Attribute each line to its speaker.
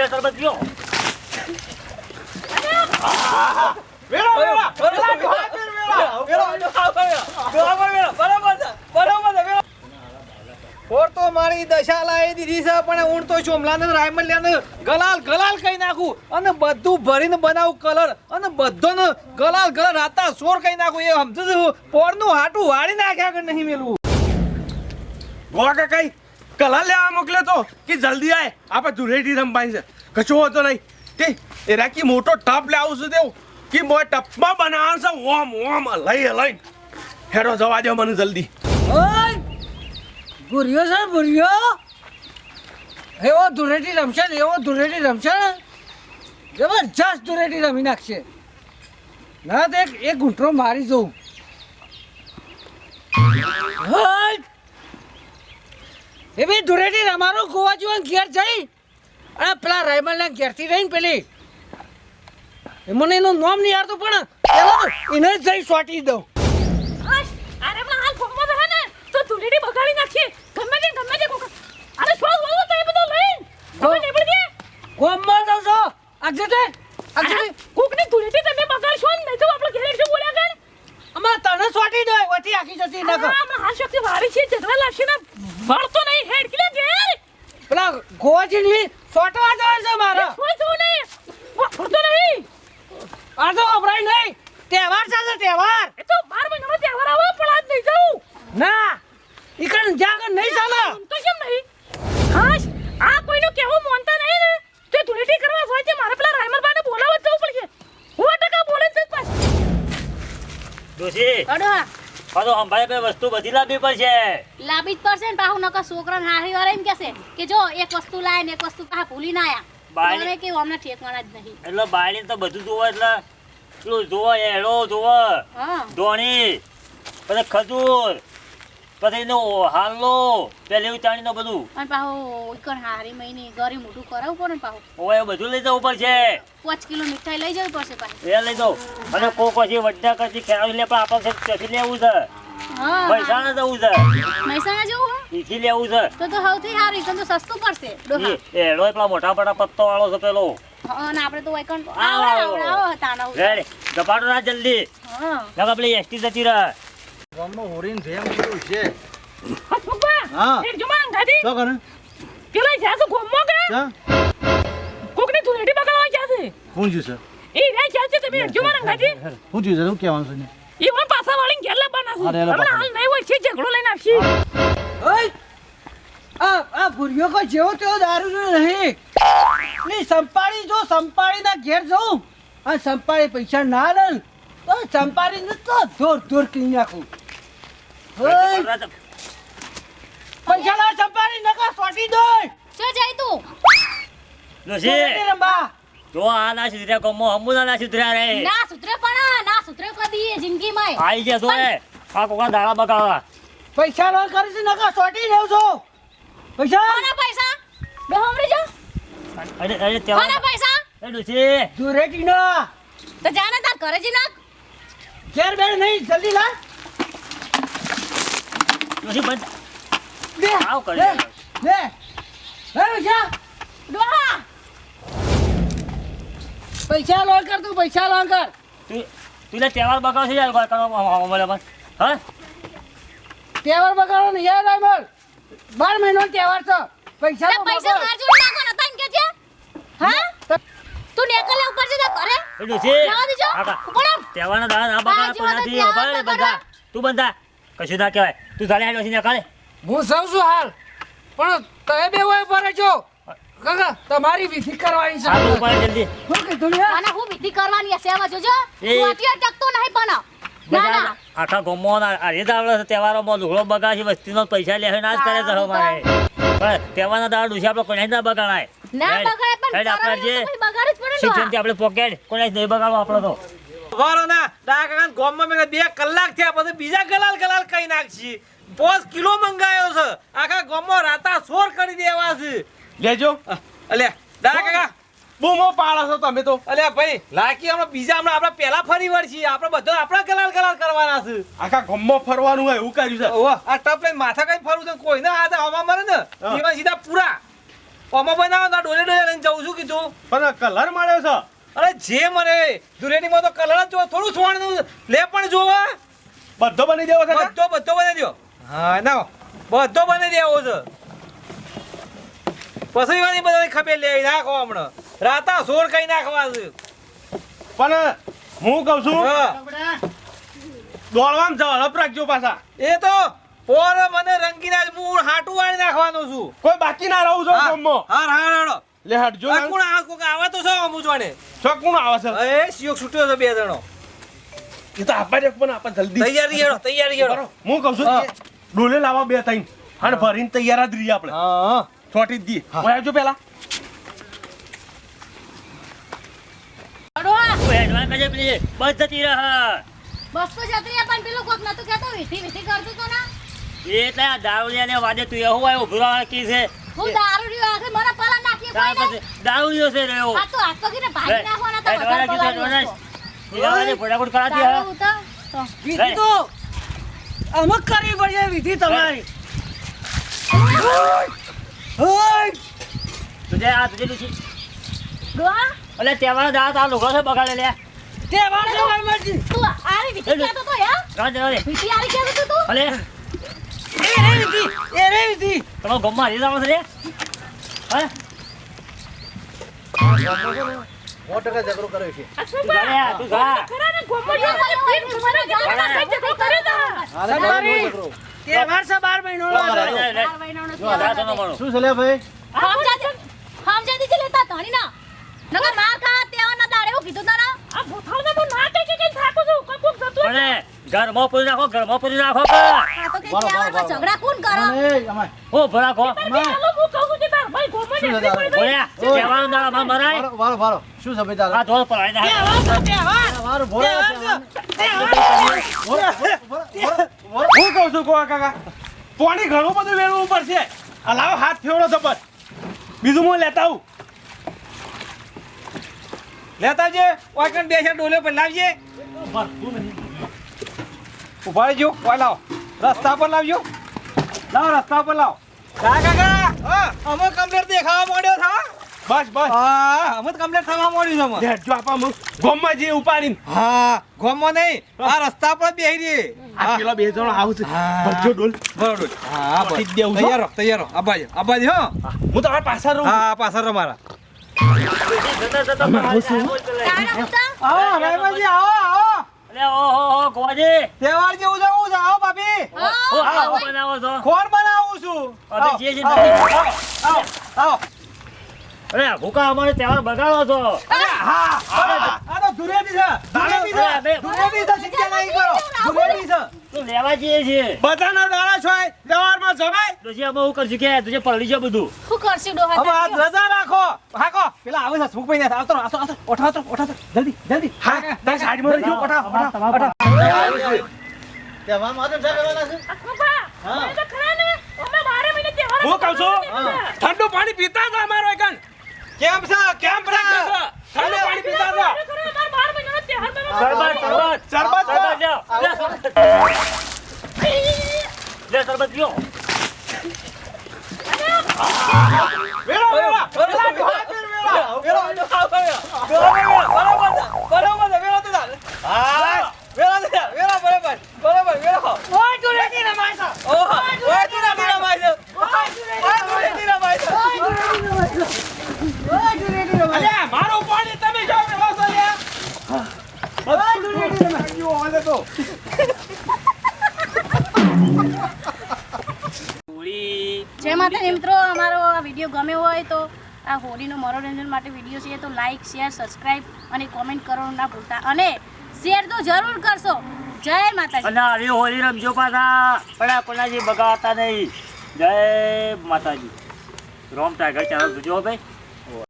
Speaker 1: સરબત પીઓ
Speaker 2: તો મારી દશા લાવી દીધી છે પણ હું તો ચોમલાને રાયમલ્યાને ગલાલ ગલાલ કહી નાખું અને બધું ભરીને બનાવું કલર અને બધોને ગલાલ ગલાલ રાતા સોર કહી નાખું એ સમજુ છું પોરનું હાટું વાળી નાખ્યા કે નહીં મેલું
Speaker 3: ગોવા કઈ કલર લેવા મોકલે તો કે જલ્દી આય આપણે ધૂળેટી રમવાની છે કશો હતો નહીં તે એ રાકી મોટો ટપ લાવું છું તેવું કે મોય ટપમાં બનાવવાનું છે ઓમ ઓમ લઈ હેડો જવા દો મને જલ્દી
Speaker 2: ભૂર્યો છે ભૂર્યો એવો ધૂળેટી રમશે ને એવો ધૂળેટી રમશે ને જબરજસ્ત ધૂળેટી રમી નાખશે ના તો એક ઘૂંટરો મારી જવું એ ભાઈ ધૂળેટી રમારો ગોવા જેવા ઘેર જઈ અને પેલા રાયમલના ઘેરથી રહીને પેલી મને એનું નામ નહીં આવતું પણ એને જ જઈ સોટી દઉં
Speaker 4: ધૂળેટી બગાડી નાખી ગમે તે અરે છોડ વાળો તો એ બધો લઈને ગમે ને પડી દે
Speaker 2: કોમમાં જાવ છો અક્ષતે
Speaker 4: કોકની ધૂળેટી તમે બગાડશો ને નહીં તો આપણો ઘેર શું બોલ્યા કર
Speaker 2: અમાર તને સોટી દે વતી આખી જતી ન કર
Speaker 4: આમાં હાલ શક્તિ વારી છે ઝઘડા લાગશે ને વળતો નહીં હેડ કે ઘેર
Speaker 2: પેલા ગોવાજીની સોટવા જાય છે મારા
Speaker 4: કોઈ તો નહીં વળતો નહીં
Speaker 2: આ તો અબરાઈ નહીં તહેવાર છે તહેવાર
Speaker 4: એ તો 12 મહિનાનો તહેવાર આવો પણ આજ નહીં જાઉં
Speaker 2: ના ઈકણ જાગર નહીં ચાલે
Speaker 4: તો કેમ નહીં હાશ આ કોઈનો કેવું માનતા નહીં ને તે ધૂળેટી કરવા હોય છે મારે પેલા રાયમલબાને બોલાવવા જવું પડશે 100% બોલે જ પાસ
Speaker 1: દોશી
Speaker 5: અડો
Speaker 1: પાછો સંભાળે બે વસ્તુ બધી લાવવી પડશે
Speaker 5: લાવી જ પડશે ને પાછું નકર છોકરાને હારી વાળા એમ કહેશે કે જો એક વસ્તુ લાય ને એક વસ્તુ પાછા ભૂલી ના આયા મને કે અમને ઠેકવાના જ નહીં
Speaker 1: એટલે બાયડી તો બધું જોવે એટલે પેલું જોવે એડો જોવે
Speaker 5: હા
Speaker 1: ધોણી પછી ખજૂર પછી એનો હાલો પેલી ઉચાણીનો બધું
Speaker 5: અને પાછું ઈકણ હારી મહિને ગરી મોટું કરાવવું પડે ને પાછું
Speaker 1: ઓય બધું લઈ જવું પડશે
Speaker 5: 5 કિલો મીઠાઈ લઈ જવી પડશે પાછી
Speaker 1: એ લઈ જાઉં અને પછી વડ્ડા કરતી ખેરાવી લે પણ આપણે ત્યાંથી લેવું છે
Speaker 5: હા
Speaker 1: મહેસાણા જવું છે
Speaker 5: મહેસાણા જવું હો?
Speaker 1: ઈથી લેવું છે
Speaker 5: તો સૌથી સારું ઈકણ તો સસ્તું પડશે ડોહા
Speaker 1: એડો પેલા મોટા મોટા પત્તો વાળો છે પેલો
Speaker 5: હા અને આપણે તો ઈકણ
Speaker 1: આવો.
Speaker 5: આવો તાના
Speaker 1: રેડી ગપાડો ના જલ્દી
Speaker 5: હા
Speaker 1: નકા પેલી એસટી જતી રહે
Speaker 2: ગામમાં હોરીન જેમ બધું છે
Speaker 4: હા પપ્પા
Speaker 2: હા.
Speaker 4: એક જમાન ગાડી
Speaker 2: શું કરે
Speaker 4: પેલા જ્યાં તો ગોમો કે
Speaker 2: ચા
Speaker 4: કોકની ધૂળેટી બગાડવા ગયા છે
Speaker 2: હું જ્યું છે
Speaker 4: એ રે ક્યાં છે તમે એક જમાન ગાડી
Speaker 2: હું જ્યું છે શું કહેવાનું છે ને
Speaker 4: એ વન પાછા વાળી ઘેર લાવવાના છે
Speaker 2: અરે, અરે,
Speaker 4: હમણાં હાલ નહીં હોય છે ઝઘડો લઈને આવશી
Speaker 2: ઓય આ ભૂર્યો કોઈ જેવો તેવો દારૂ નહીં ની સંપાડી જો સંપાડીના ઘેર જઉં આ સંપાડી પૈસા ના લે તો સંપાડીને તો જોર જોર કરી નાખું ઓય પૈસા ના સંપાડી નકા સોટી દો
Speaker 5: ચો જાય તું
Speaker 1: ડોશી
Speaker 2: રંબા
Speaker 1: જો આ ના સુધર્યા કોમો હમું ના સુધર્યા રે
Speaker 5: ના સુધરે પણ ના સુધરે કદી જિંદગીમાં
Speaker 1: આઈ છે તો એ આ કોકા દાડા બગાડવા
Speaker 2: પૈસા નો કરી છે નકા સોટી દેવ છો પૈસા
Speaker 5: કોના પૈસા બે હમરી જો
Speaker 1: અરે અરે તેવા
Speaker 5: કોના પૈસા
Speaker 1: એ ડોશી
Speaker 2: દુરેટી ના
Speaker 5: તો જાને તાર ઘરે જી નાખ
Speaker 2: ઘેર બેર નહીં જલ્દી લા
Speaker 1: ડોશી બંધ
Speaker 2: દે
Speaker 1: આવ કરી
Speaker 2: દે દે પૈસા
Speaker 5: ડોહા
Speaker 2: પૈસા લોન કર તું પૈસા લોન કર
Speaker 1: તું લે તહેવાર બગાડશે યાર કોઈ કરવા મળે પણ હા
Speaker 2: તહેવાર બગાડો ને યાર આમર 12 મહિનો તહેવાર છે પૈસા
Speaker 5: તે પૈસા માર જોડે નાખો ને તને કે છે હા તું નેકલે ઉપર જતા કરે
Speaker 1: એ ડોશી
Speaker 5: જવા દેજો
Speaker 1: આકા
Speaker 5: ઉપર આવ.
Speaker 1: તહેવારના દાડા ના બગાડ
Speaker 5: હા,
Speaker 1: પણ નથી
Speaker 5: જેવા તો
Speaker 1: બગાડ
Speaker 5: તહેવાર
Speaker 1: બંધા તું બંધા કશું ના કહેવાય તું ચાલે ડોશી ને કાલે
Speaker 2: હું સૌ છું હાલ પણ તમે બે હોય પર છો કાકા તમારી વિધિ કરવાની છે
Speaker 1: આગળ ઉપર જલ્દી
Speaker 2: શું કીધું યાર
Speaker 5: અને હું વિધિ કરવાની હશે આમાં જોજો
Speaker 1: એ.
Speaker 5: તું અટિયા ટકતો નહીં પણ ના ના
Speaker 1: આખા ગામમાં આ રીત આવડે છે તહેવારોમાં લુગડો બગાડ છે વસ્તીનો પૈસા લે ના જ કરે છે હવે મારે પણ તહેવારના દાડા ડોશી આપણે કોઈ ના બગાડાય
Speaker 5: ના બગાડે પણ
Speaker 1: હેડ આપણે જે
Speaker 5: કરવાની તો પછી બગાડ જ પડે ને
Speaker 1: શિક્ષણથી આપણે પોકેટ કોઈ નહીં બગાડવો આપણો તો
Speaker 2: વારો ના કાકા ગોમમાં મેં 2 કલાક થયા પછી બીજા ગલાલ ગલાલ કઈ નાખશી 5 કિલો મંગાયો છે આખા ગોમમાં રાતા સોર કરી દેવા છે
Speaker 3: લેજો
Speaker 2: અલ્યા દાદા કાકા
Speaker 3: બૂમો પાડો છો તમે તો
Speaker 2: અલ્યા ભાઈ લાકી હમણાં બીજા હમણાં આપણે પહેલા ફરી વળશી આપણે બધો આપણે ગલાલ ગલાલ કરવાના છે
Speaker 3: આખા ગામમાં ફરવાનું હોય એવું કર્યું છે
Speaker 2: ઓહો આ ટપ લઈને માથા કઈ ફરવું છે કોઈ ના આ હવા મરે ને એમાં સીધા પૂરા ઓમાં બનાવો તો ડોલે ડોલે લઈને જઉં છું કીધું
Speaker 3: પણ કલર મળ્યો છે.
Speaker 6: અરે જે મને ધૂળેટીમાં તો કલર જ જો થોડું સોણનું લે પણ જોવા
Speaker 3: બધો બની દેવો છે કાકા?
Speaker 6: બધો બની દ્યો. હા ના બધો બની દેવો છે. પછી વાળી બધાની ખબર લે નાખો હમણાં રાતા સોળ કઈ નાખવા છે.
Speaker 3: પણ હું કહું છું
Speaker 6: હા.
Speaker 3: દોડવામાં ઝડપ રાખજો પાછા.
Speaker 6: એ તો પોર મને રંગીના જ હું હાટું વાળી નાખવાનો છું.
Speaker 3: કોઈ બાકી ના રહું છો ગામમાં.
Speaker 6: હાર હાર હાડો
Speaker 3: લે હટજો
Speaker 6: આ કોણ આ કોક આવે તો છો અમુ જોડે
Speaker 3: છો કોણ આવે છે?
Speaker 6: એ સિયોક છૂટ્યો છે બે જણો.
Speaker 3: એ તો આપા દે પણ આપા જલ્દી.
Speaker 6: તૈયારી હેડો.
Speaker 3: હું કહું છું
Speaker 6: હા.
Speaker 3: ડોલે લાવા 2 3 અને ભરીને તૈયાર જ રહીએ આપણે.
Speaker 6: હા
Speaker 3: છોટી જ દી. ઓય આવજો પેલા.
Speaker 5: અડવા
Speaker 1: તું હેડવાન કરજે પેલી બસ જતી રહે.
Speaker 5: બસ તો જતી રહે, પણ પેલું કોક નતું કહેતો વિધિ વિધિ કરતું તો ના.
Speaker 1: એટલે આ દારૂડિયાને વાદે તું એવું હોય ઉભો રહેવા કી છે.
Speaker 5: હું દારૂ રહ્યો આખે મને પલા નાખીએ
Speaker 1: તાર
Speaker 5: કોઈ
Speaker 1: પછી દારૂડિયો છે રહ્યો.
Speaker 5: આ તો હાથ પકડીને ભાગી નાખવાના તો
Speaker 1: હેડવાન
Speaker 5: વધારે
Speaker 1: કીધું,
Speaker 5: પલાળી
Speaker 1: હેડવાન.
Speaker 5: વસ્તુ.
Speaker 1: હીરાવાને ફટાફટ કરાતી
Speaker 5: દારૂ
Speaker 1: હા.
Speaker 5: ઉતાર તો.
Speaker 2: વિધિ તો અમુક કરવી પડશે વિધિ તમારી. ઓય!
Speaker 1: તુજે આ તુજે તું
Speaker 5: ડોહા,
Speaker 1: એટલે તહેવારનો દાડો તારો લુગડો છે બગાડે લે.
Speaker 2: તહેવાર છે વાલમાજી.
Speaker 5: તું આરી વિધિ કહેતો તો યાર
Speaker 1: રાજ
Speaker 5: વિધિ આરી કહેતો તો તું
Speaker 1: અલે
Speaker 2: એ રે વિધિ.
Speaker 1: તમારો ગમમાં હરી જવાનું છે લે. હે તું જા લે, તું જા.
Speaker 4: ખરા ને ગોમમાં જો મને પેટ મને જરા કઈ જતો કરે તા
Speaker 2: તમારી તહેવાર છે 12 મહિનો
Speaker 1: લે, લે, લે.
Speaker 5: ચાર મહિનાનો
Speaker 1: જો જા તને મળો.
Speaker 5: સમજાતી છે લેતા ધણી ના નકર માર ખા તેવાના દાડે એવું કીધું તારા
Speaker 4: આ ભૂથાળને તો ના કે થાકું છું કોઈ કોક જતું
Speaker 1: અને ઘરમાં પૂરી નાખો, ઘરમાં પૂરી નાખો કે.
Speaker 5: આ તો કે તહેવારમાં ઝઘડા કોણ કરે
Speaker 1: ઓ ભરાખો
Speaker 4: હાલો હું કહું છું કે તાર ભાઈ ગોમમાં ને એટલી પડી
Speaker 1: બોલ્યા તહેવારનો દાડો અમાર મરાય. આ ધોળ પડાવી નાખે.
Speaker 3: હું કહું છું કોકા કાકા પાણી ઘણું બધું વેણવું પડશે. લાવો હાથ ફેવડો જબર. બીજું હું લેતા આવું.
Speaker 6: લેતા જે ઓય કન બે ચાર ડોલે પર લાવજે. ઉભા રહેજો ઓય લાવો રસ્તા પર લાવજો. લાવો રસ્તા પર લાવો. કાકા હા અમે કમ્પ્લીટ દેખાવા માંડ્યો થા.
Speaker 3: બસ બસ
Speaker 6: હા અમે કમ્પ્લીટ થવા માંડ્યું છે અમે.
Speaker 3: લેજો આપા હું ગોમમાં જે ઉપાડીને
Speaker 6: હા ગોમમાં નહીં આ રસ્તા પર બેહી રહી.
Speaker 3: આ પેલા 2 જણો આવશે.
Speaker 6: હા.
Speaker 3: ભરજો ડોલ.
Speaker 6: બરોબર હા
Speaker 3: પતી જ
Speaker 6: બસ.
Speaker 3: દેવું છો.
Speaker 6: તૈયાર રહો આબાજી હો
Speaker 3: હું તમારા પાછળ રહું.
Speaker 6: હા પાછળ મારા.
Speaker 1: જતા જતા મારી સાહેબ બોલ પેલા.
Speaker 5: તારા ઉતા
Speaker 6: આવો ભાઈબાજી આવો
Speaker 1: અલે ઓહો ગોવાજી.
Speaker 6: તહેવાર જેવું જવું છે આવો ભાભી.
Speaker 1: ઓ આવો બનાવો છો.
Speaker 6: કોણ બનાવું છું
Speaker 1: અમે જે છે
Speaker 6: આવો,
Speaker 1: નથી.
Speaker 6: આવો આવો.
Speaker 1: અરે ભૂકા અમારે તહેવાર બગાડો છો.
Speaker 6: હા આ તો ધુરેટી છે ધુરેટી છે
Speaker 1: અરે, બે-
Speaker 6: ધુરેટી છે શિક્ષા નહીં કરો ધુરેટી છે.
Speaker 1: તું લેવા જઈએ છીએ.
Speaker 3: બધાના દાડા છો વ્યવહારમાં જવાય.
Speaker 1: પછી અમે શું કરશું કે તુજે પલળી છે બધું.
Speaker 5: શું કરશું ડોહા
Speaker 6: હવે આ રજા રાખો હાકો પેલા આવે છે સુખભાઈ ને આવતો ઓઠા જલ્દી જલ્દી
Speaker 3: હા તારી સાઈડમાં રહેજો.
Speaker 6: ઓઠા
Speaker 4: અખબા મને તો ખરા ને અમે 12 મહિને તહેવાર
Speaker 3: હું કહું છું ઠંડુ પાણી પીતા હતા અમારો એકન.
Speaker 6: કેમ છે
Speaker 3: કેમ રાખે છે? ઠંડુ પાણી પીતા હતા.
Speaker 4: ખરા માર 12 મહિનાનો તહેવાર
Speaker 1: શરબત,
Speaker 3: શરબત
Speaker 1: શરબત. શરબત લ્યો. લે, શરબત. લે, શરબત લ્યો.
Speaker 3: વેળા વેળા
Speaker 2: ઓય ધૂળેટી રમાય છે. ઓય ધૂળેટી રમાય.
Speaker 3: અલ્યા મારું પાણી તમે જો વેળા છો લ્યા.
Speaker 2: ઓય ધૂળેટી રમાય.
Speaker 3: આયો હાલે તો.
Speaker 5: જય માતાજી મિત્રો, અમારો આ વિડીયો ગમ્યો હોય તો આ હોળીનો મનોરંજન માટે વિડીયો છે તો લાઈક શેર સબસ્ક્રાઇબ અને કોમેન્ટ કરવાનું ના ભૂલતા અને શેર તો જરૂર કરશો. જય માતાજી.
Speaker 1: અને આવી હોળી રમજો પાછા. પણ આ કોનાજી બગાડતા નહીં. જય માતાજી. રોમ ટાઈગર ચેનલ જોજો ભાઈ.